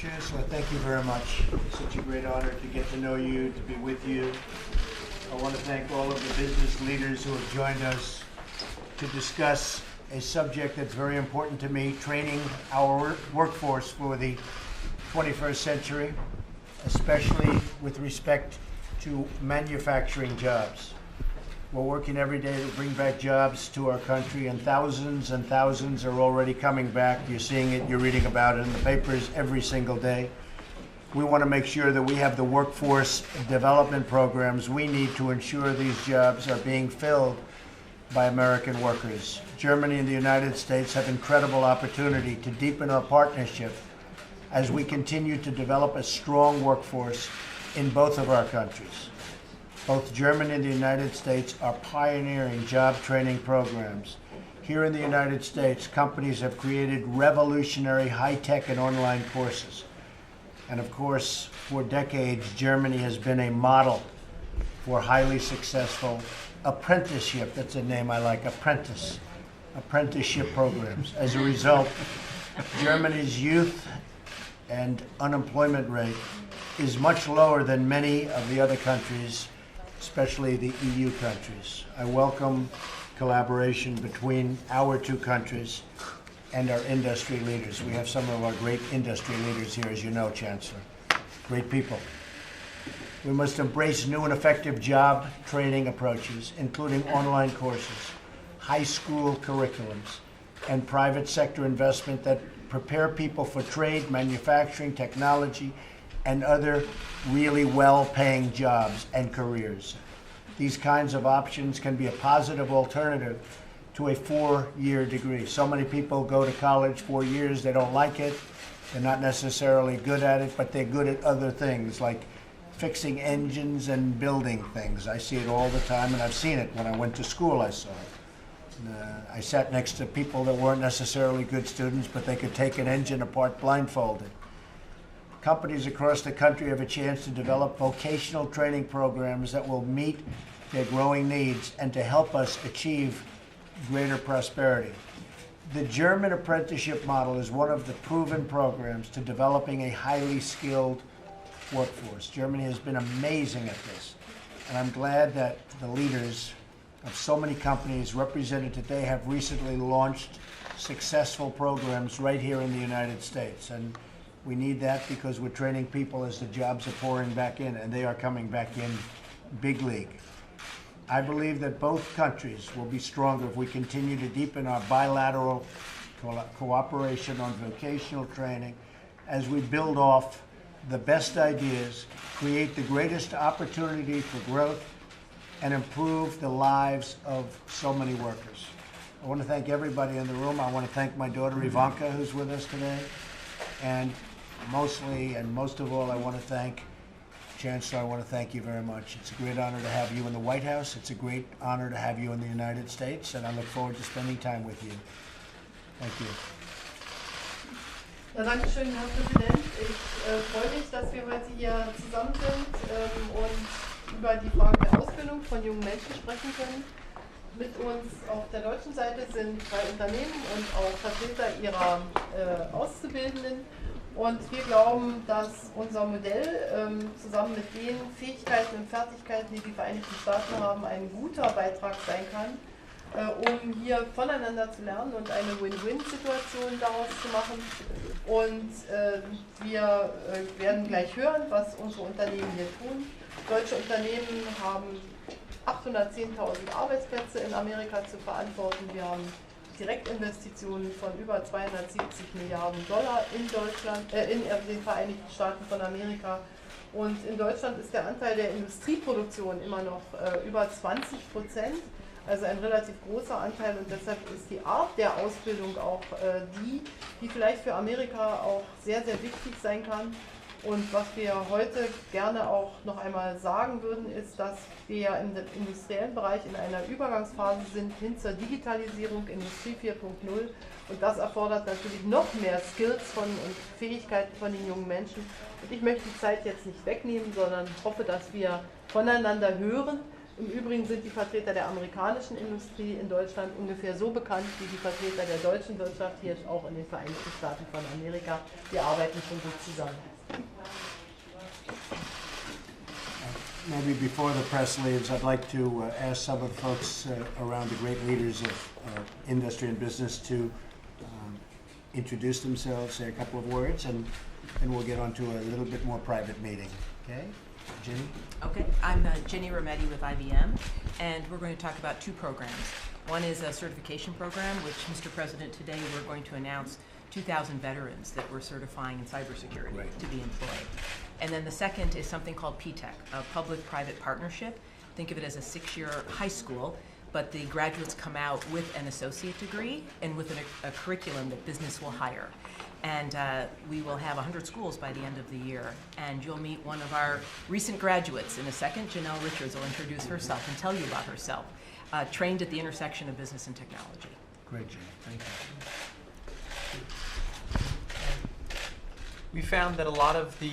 Chancellor, thank you very much. It's such a great honor to get to know you, to be with you. I want to thank all of the business leaders who have joined us to discuss a subject that's very important to me, training our workforce for the 21st century, especially with respect to manufacturing jobs. We're working every day to bring back jobs to our country, and thousands are already coming back. You're seeing it, you're reading about it in the papers every single day. We want to make sure that we have the workforce development programs we need to ensure these jobs are being filled by American workers. Germany and the United States have incredible opportunity to deepen our partnership as we continue to develop a strong workforce in both of our countries. Both Germany and the United States are pioneering job training programs. Here in the United States, companies have created revolutionary high-tech and online courses. And of course, for decades, Germany has been a model for highly successful apprenticeship. That's a name I like, apprenticeship programs. As a result, Germany's youth and unemployment rate is much lower than many of the other countries, especially the EU countries. I welcome collaboration between our two countries and our industry leaders. We have some of our great industry leaders here, as you know, Chancellor. Great people. We must embrace new and effective job training approaches, including online courses, high school curriculums, and private sector investment that prepare people for trade, manufacturing, technology, and other really well-paying jobs and careers. These kinds of options can be a positive alternative to a 4-year degree. So many people go to college 4 years, they don't like it, they're not necessarily good at it, but they're good at other things like fixing engines and building things. I see it all the time, and I've seen it when I went to school. I saw it. I sat next to people that weren't necessarily good students, but they could take an engine apart blindfolded. Companies across the country have a chance to develop vocational training programs that will meet their growing needs and to help us achieve greater prosperity. The German apprenticeship model is one of the proven programs to developing a highly skilled workforce. Germany has been amazing at this, and I'm glad that the leaders of so many companies represented today have recently launched successful programs right here in the United States. And we need that because we're training people as the jobs are pouring back in, and they are coming back in big league. I believe that both countries will be stronger if we continue to deepen our bilateral cooperation on vocational training as we build off the best ideas, create the greatest opportunity for growth, and improve the lives of so many workers. I want to thank everybody in the room. I want to thank my daughter Ivanka, who's with us today. And mostly, and most of all, I want to thank Chancellor. I want to thank you very much. It's a great honor to have you in the White House. It's a great honor to have you in the United States, and I look forward to spending time with you. Thank you. Ja, danke schön, Herr Präsident. Ich freue mich, dass wir heute hier zusammen sind und über die Frage der Ausbildung von jungen Menschen sprechen können. Mit uns auf der deutschen Seite sind 3 Unternehmen und auch Vertreter ihrer Auszubildenden. Und wir glauben, dass unser Modell zusammen mit den Fähigkeiten und Fertigkeiten, die die Vereinigten Staaten haben, ein guter Beitrag sein kann, um hier voneinander zu lernen und eine Win-Win-Situation daraus zu machen. Und wir werden gleich hören, was unsere Unternehmen hier tun. Deutsche Unternehmen haben 810.000 Arbeitsplätze in Amerika zu verantworten. Wir haben Direktinvestitionen von über 270 Milliarden Dollar in Deutschland, in den Vereinigten Staaten von Amerika. Und in Deutschland ist der Anteil der Industrieproduktion immer noch über 20%, also ein relativ großer Anteil. Und deshalb ist die Art der Ausbildung auch die vielleicht für Amerika auch sehr, sehr wichtig sein kann. Und was wir heute gerne auch noch einmal sagen würden, ist, dass wir ja im industriellen Bereich in einer Übergangsphase sind hin zur Digitalisierung, Industrie 4.0. Und das erfordert natürlich noch mehr Skills und Fähigkeiten von den jungen Menschen. Und ich möchte die Zeit jetzt nicht wegnehmen, sondern hoffe, dass wir voneinander hören, Im Übrigen sind die Vertreter der amerikanischen Industrie in Deutschland ungefähr so bekannt wie die Vertreter der deutschen Wirtschaft hier auch in den Vereinigten Staaten von Amerika. Wir arbeiten schon gut zusammen. Maybe before the press leaves, I'd like to ask some of the folks around the great leaders of industry and business to introduce themselves, say a couple of words, and we'll get on to a little bit more private meeting. Okay? Ginny? Okay, I'm Ginny Rometti with IBM, and we're going to talk about two programs. One is a certification program, which, Mr. President, today we're going to announce 2,000 veterans that we're certifying in cybersecurity to be employed. And then the second is something called PTech, a public-private partnership. Think of it as a 6-year high school, but the graduates come out with an associate degree and with a curriculum that business will hire. And we will have 100 schools by the end of the year. And you'll meet one of our recent graduates in a second. Janelle Richards will introduce herself and tell you about herself. Trained at the intersection of business and technology. Great, Ginny. Thank you. We found that a lot of the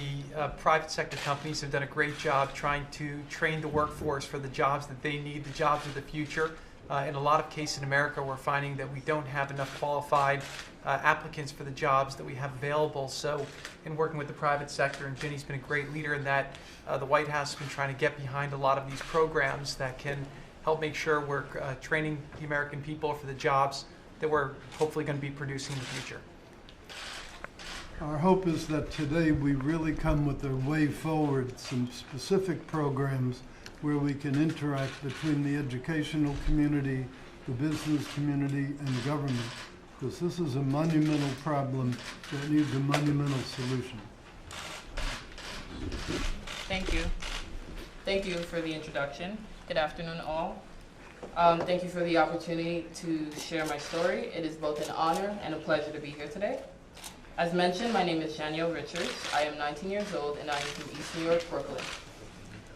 private sector companies have done a great job trying to train the workforce for the jobs that they need, the jobs of the future. In a lot of cases in America, we're finding that we don't have enough qualified applicants for the jobs that we have available. So in working with the private sector, and Ginny's been a great leader in that, the White House has been trying to get behind a lot of these programs that can help make sure we're training the American people for the jobs that we're hopefully going to be producing in the future. Our hope is that today we really come with a way forward, some specific programs where we can interact between the educational community, the business community, and the government, because this is a monumental problem that needs a monumental solution. Thank you. Thank you for the introduction. Good afternoon, all. Thank you for the opportunity to share my story. It is both an honor and a pleasure to be here today. As mentioned, my name is Janelle Richards. I am 19 years old and I am from East New York, Brooklyn.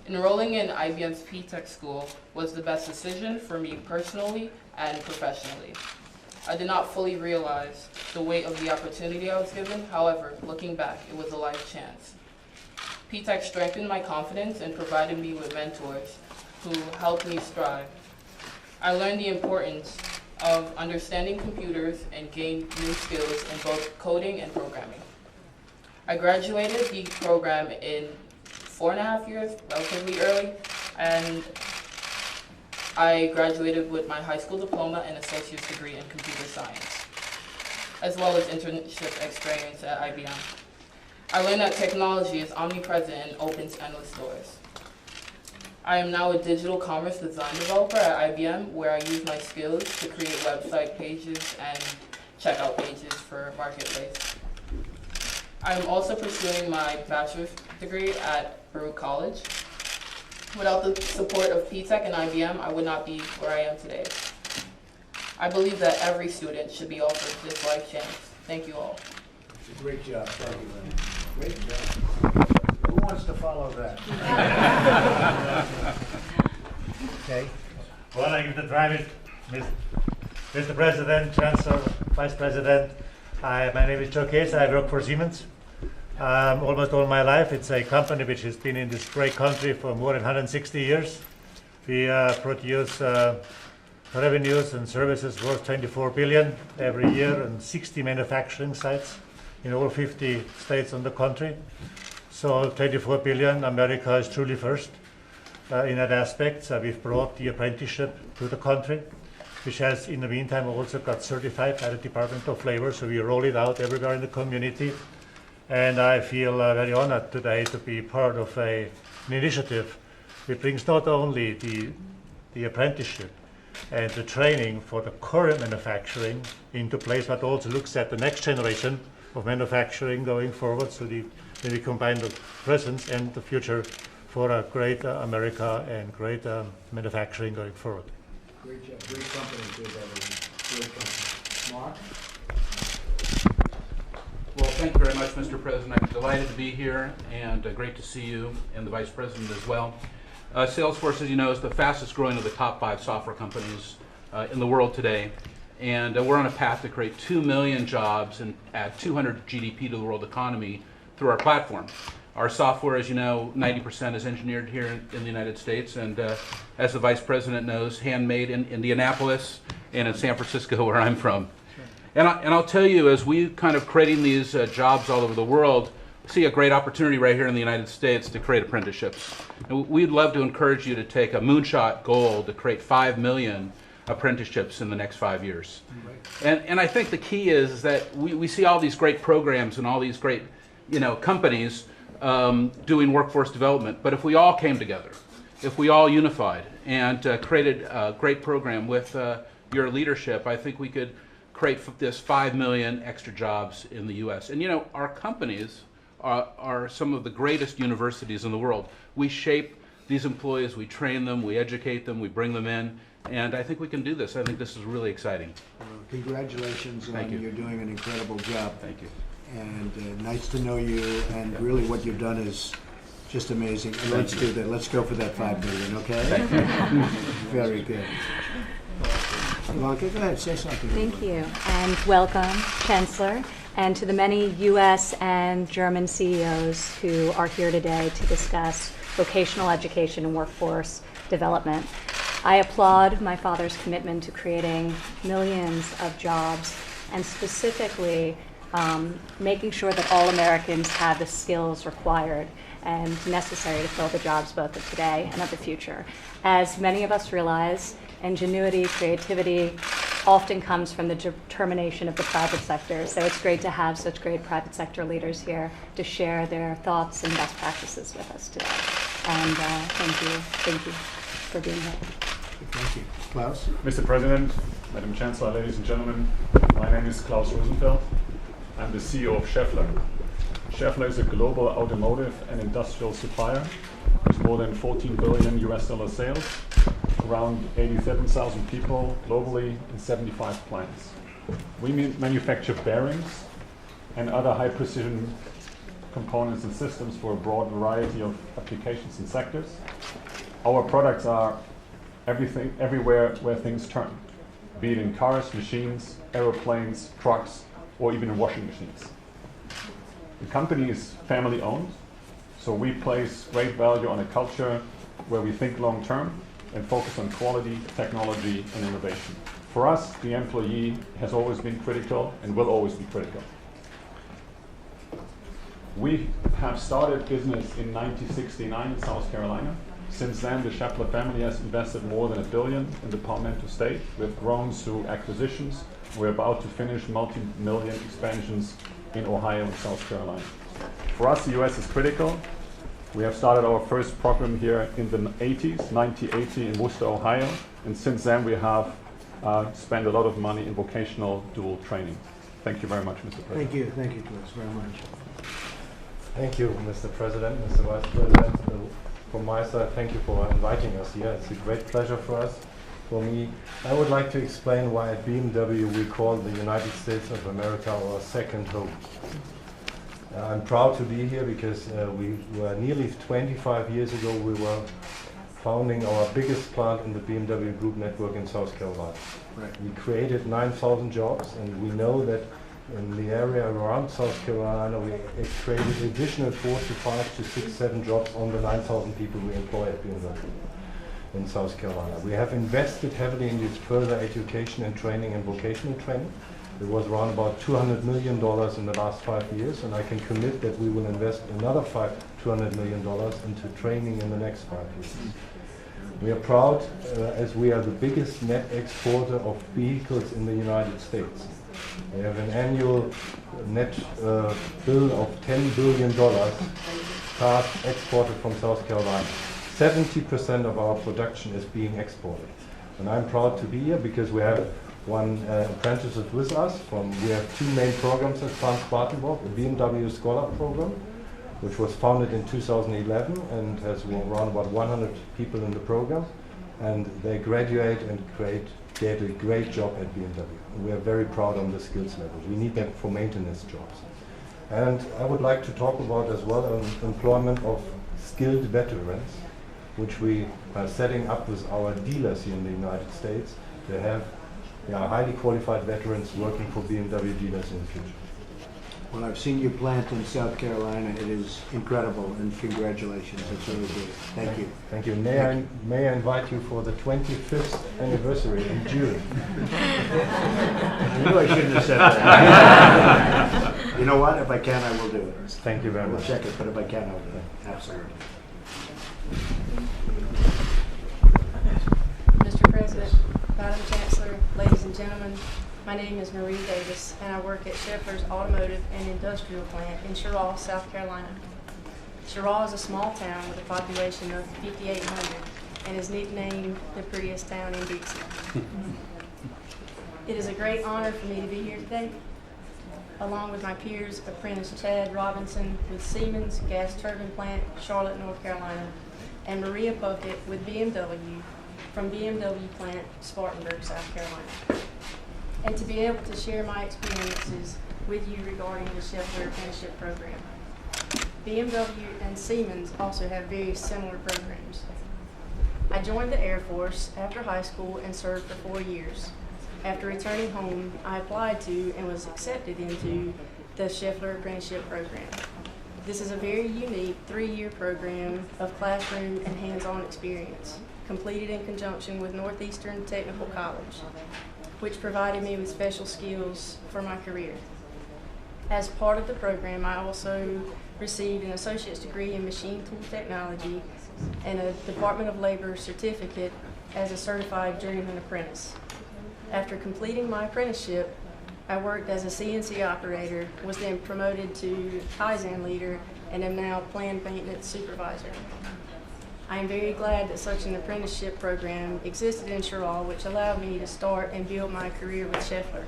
Enrolling in IBM's PTech school was the best decision for me personally and professionally. I did not fully realize the weight of the opportunity I was given. However, looking back, it was a life chance. PTech strengthened my confidence and provided me with mentors who helped me strive. I learned the importance of understanding computers and gained new skills in both coding and programming. I graduated the program in 4.5 years, relatively early, and I graduated with my high school diploma and associate's degree in computer science, as well as internship experience at IBM. I learned that technology is omnipresent and opens endless doors. I am now a digital commerce design developer at IBM, where I use my skills to create website pages and checkout pages for Marketplace. I am also pursuing my bachelor's degree at Baruch College. Without the support of PTech and IBM, I would not be where I am today. I believe that every student should be offered this life chance. Thank you all. Great job. Thank you, Lynn. Great job. Who wants to follow that? Okay. Well, I give the private, Mr. President, Chancellor, Vice President. My name is Joe Case. I work for Siemens. Almost all my life. It's a company which has been in this great country for more than 160 years. We produce revenues and services worth 24 billion every year and 60 manufacturing sites in all 50 states on the country. So 24 billion, America is truly first in that aspect. We've brought the apprenticeship to the country, which has in the meantime also got certified by the Department of Labor, so we roll it out everywhere in the community. And I feel very honored today to be part of an initiative that brings not only the apprenticeship and the training for the current manufacturing into place, but also looks at the next generation of manufacturing going forward, so when we combine the present and the future for a great America and great manufacturing going forward. Great job. Great company too, by the way. Great company. Mark? Well, thank you very much, Mr. President. I'm delighted to be here and great to see you and the Vice President as well. Salesforce, as you know, is the fastest growing of the top 5 software companies in the world today. And we're on a path to create 2 million jobs and add 200 GDP to the world economy through our platform. Our software, as you know, 90% is engineered here in the United States, and as the Vice President knows, handmade in Indianapolis and in San Francisco, where I'm from. And I'll tell you, as we kind of creating these jobs all over the world, see a great opportunity right here in the United States to create apprenticeships. And we'd love to encourage you to take a moonshot goal to create 5 million apprenticeships in the next 5 years. And I think the key is that we see all these great programs and all these great companies doing workforce development, but if we all came together, if we all unified and created a great program with your leadership, I think we could create this 5 million extra jobs in the U.S. And our companies are some of the greatest universities in the world. We shape these employees, we train them, we educate them, we bring them in, and I think we can do this. I think this is really exciting. Congratulations Thank you. You're doing an incredible job. Thank you. And nice to know you, and really what you've done is just amazing. And let's do that. Let's go for that 5 million, okay? Thank you. Very good. Ivanka, go ahead, say something. Thank you, and welcome, Chancellor, and to the many U.S. and German CEOs who are here today to discuss vocational education and workforce development. I applaud my father's commitment to creating millions of jobs, and specifically making sure that all Americans have the skills required and necessary to fill the jobs both of today and of the future. As many of us realize, ingenuity, creativity often comes from the determination of the private sector. So it's great to have such great private sector leaders here to share their thoughts and best practices with us today. And thank you for being here. Thank you. Klaus? Mr. President, Madam Chancellor, ladies and gentlemen, my name is Klaus Rosenfeld. I'm the CEO of Schaeffler. Schaeffler is a global automotive and industrial supplier with more than 14 billion US dollar sales, around 87,000 people globally in 75 plants. We manufacture bearings and other high precision components and systems for a broad variety of applications and sectors. Our products are everywhere where things turn, be it in cars, machines, aeroplanes, trucks, or even in washing machines. The company is family owned, so we place great value on a culture where we think long term and focus on quality, technology, and innovation. For us, the employee has always been critical and will always be critical. We have started business in 1969 in South Carolina. Since then, the Schaeffler family has invested more than $1 billion in the Palmetto state. We've grown through acquisitions. We're about to finish multi-million expansions in Ohio and South Carolina. For us, the US is critical. We have started our first program here in the 1980 in Worcester, Ohio, and since then we have spent a lot of money in vocational dual training. Thank you very much, Mr. President. Thank you, Klaus, very much. Thank you, Mr. President, Mr. Vice President. From my side, thank you for inviting us here. It's a great pleasure for us. For me, I would like to explain why at BMW we call the United States of America our second home. I'm proud to be here because we were nearly 25 years ago we were founding our biggest plant in the BMW Group network in South Carolina. Right. We created 9,000 jobs, and we know that in the area around South Carolina we created additional 4 to 5 to 6, 7 jobs on the 9,000 people we employ at BMW in South Carolina. We have invested heavily in this further education and training and vocational training. It was around about $200 million in the last 5 years, and I can commit that we will invest another $200 million into training in the next 5 years. We are proud as we are the biggest net exporter of vehicles in the United States. We have an annual net bill of $10 billion cars exported from South Carolina. 70% of our production is being exported. And I'm proud to be here because we have one apprentice with us. We have 2 main programs at Spartanburg, the BMW Scholar Program, which was founded in 2011 and has around about 100 people in the program. And they graduate and get a great job at BMW. And we are very proud on the skills level. We need them for maintenance jobs. And I would like to talk about as well employment of skilled veterans, which we are setting up with our dealers here in the United States to have highly qualified veterans working for BMW dealers in the future. Well, I've seen your plant in South Carolina. It is incredible, and congratulations. It's really good. Thank you. Thank you. May I invite you for the 25th anniversary in June? I knew I shouldn't have said that. You know what? If I can, I will do it. Thank you very We'll much. check it, but if I can, I'll do it. Absolutely. Mr. President, Madam Chancellor, ladies and gentlemen, my name is Marie Davis, and I work at Scheffler's Automotive and Industrial Plant in Sherall, South Carolina. Sherall is a small town with a population of 5,800 and is nicknamed the prettiest town in Dixie. It is a great honor for me to be here today, along with my peers, apprentice Chad Robinson with Siemens Gas Turbine Plant, Charlotte, North Carolina, and Maria Puckett with BMW from BMW Plant, Spartanburg, South Carolina. And to be able to share my experiences with you regarding the Scheffler Apprenticeship Program. BMW and Siemens also have very similar programs. I joined the Air Force after high school and served for 4 years. After returning home, I applied to and was accepted into the Scheffler Apprenticeship Program. This is a very unique 3-year program of classroom and hands-on experience, completed in conjunction with Northeastern Technical College, which provided me with special skills for my career. As part of the program, I also received an associate's degree in machine tool technology and a Department of Labor certificate as a certified journeyman apprentice. After completing my apprenticeship, I worked as a CNC operator, was then promoted to Kaizen leader, and am now plant maintenance supervisor. I am very glad that such an apprenticeship program existed in Sherall, which allowed me to start and build my career with Scheffler.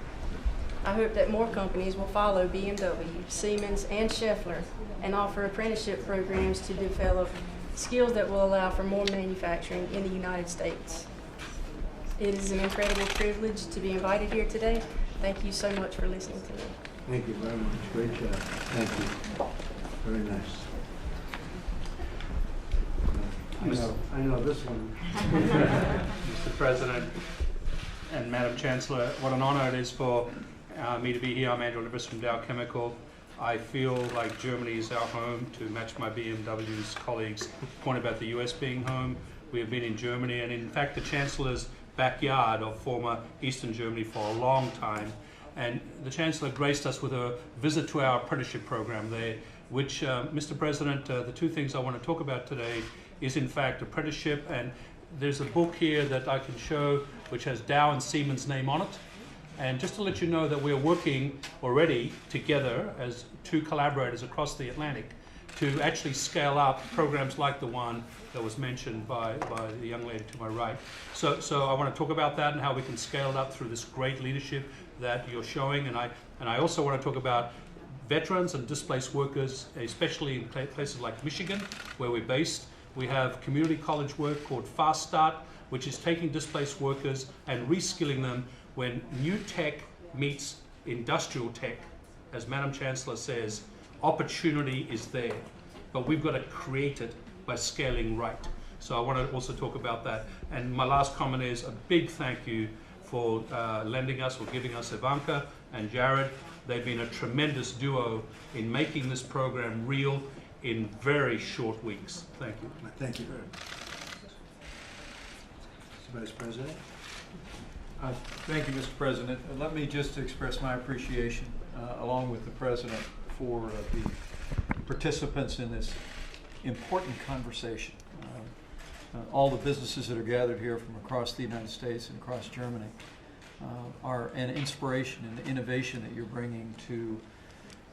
I hope that more companies will follow BMW, Siemens, and Scheffler and offer apprenticeship programs to develop skills that will allow for more manufacturing in the United States. It is an incredible privilege to be invited here today. Thank you so much for listening to me. Thank you very much. Great job. Thank you. Very nice. I know this one. Mr. President and Madam Chancellor, what an honor it is for me to be here. I'm Andrew Livis from Dow Chemical. I feel like Germany is our home, to match my BMW's colleagues' point about the US being home. We have been in Germany and in fact the Chancellor's backyard of former Eastern Germany for a long time. And the Chancellor graced us with a visit to our apprenticeship program there, which, Mr. President, the two things I want to talk about today is in fact apprenticeship, and there's a book here that I can show which has Dow and Siemens' name on it. And just to let you know that we're working already together as two collaborators across the Atlantic to actually scale up programs like the one that was mentioned by the young lady to my right. So I want to talk about that and how we can scale it up through this great leadership that you're showing. And I also want to talk about veterans and displaced workers, especially in places like Michigan, where we're based. We have community college work called Fast Start, which is taking displaced workers and reskilling them when new tech meets industrial tech. As Madam Chancellor says, opportunity is there, but we've got to create it by scaling right. So I want to also talk about that. And my last comment is a big thank you for lending us or giving us Ivanka and Jared. They've been a tremendous duo in making this program real in very short weeks. Thank you. Thank you very much. Mr. Vice President. Thank you, Mr. President. Let me just express my appreciation, along with the President, for the participants in this important conversation. All the businesses that are gathered here from across the United States and across Germany are an inspiration and the innovation that you're bringing to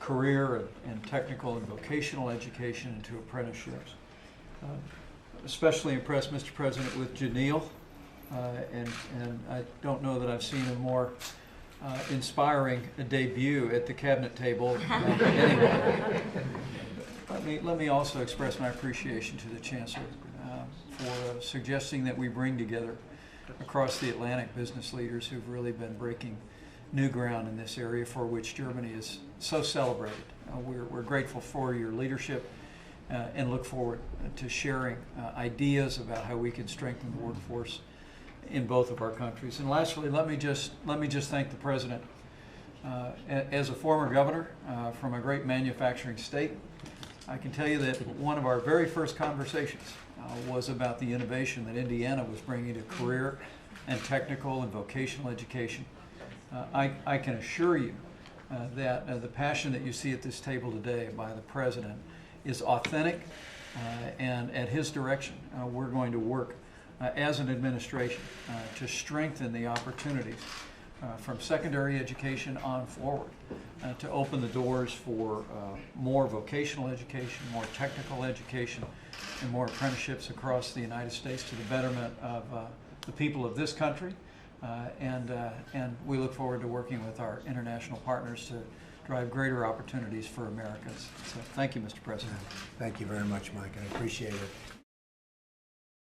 career and technical and vocational education and to apprenticeships. Especially impressed, Mr. President, with Janelle, and I don't know that I've seen a more inspiring debut at the cabinet table anyway. Let me also express my appreciation to the Chancellor for suggesting that we bring together across the Atlantic business leaders who've really been breaking new ground in this area for which Germany is so celebrated. We're grateful for your leadership and look forward to sharing ideas about how we can strengthen the workforce in both of our countries. And lastly, let me just thank the President As a former governor from a great manufacturing state, I can tell you that one of our very first conversations was about the innovation that Indiana was bringing to career and technical and vocational education. I can assure you that the passion that you see at this table today by the President is authentic, and at his direction, we're going to work as an administration to strengthen the opportunities from secondary education on forward to open the doors for more vocational education, more technical education, and more apprenticeships across the United States to the betterment of the people of this country. And we look forward to working with our international partners to drive greater opportunities for Americans. So thank you, Mr. President. Thank you very much, Mike. I appreciate it.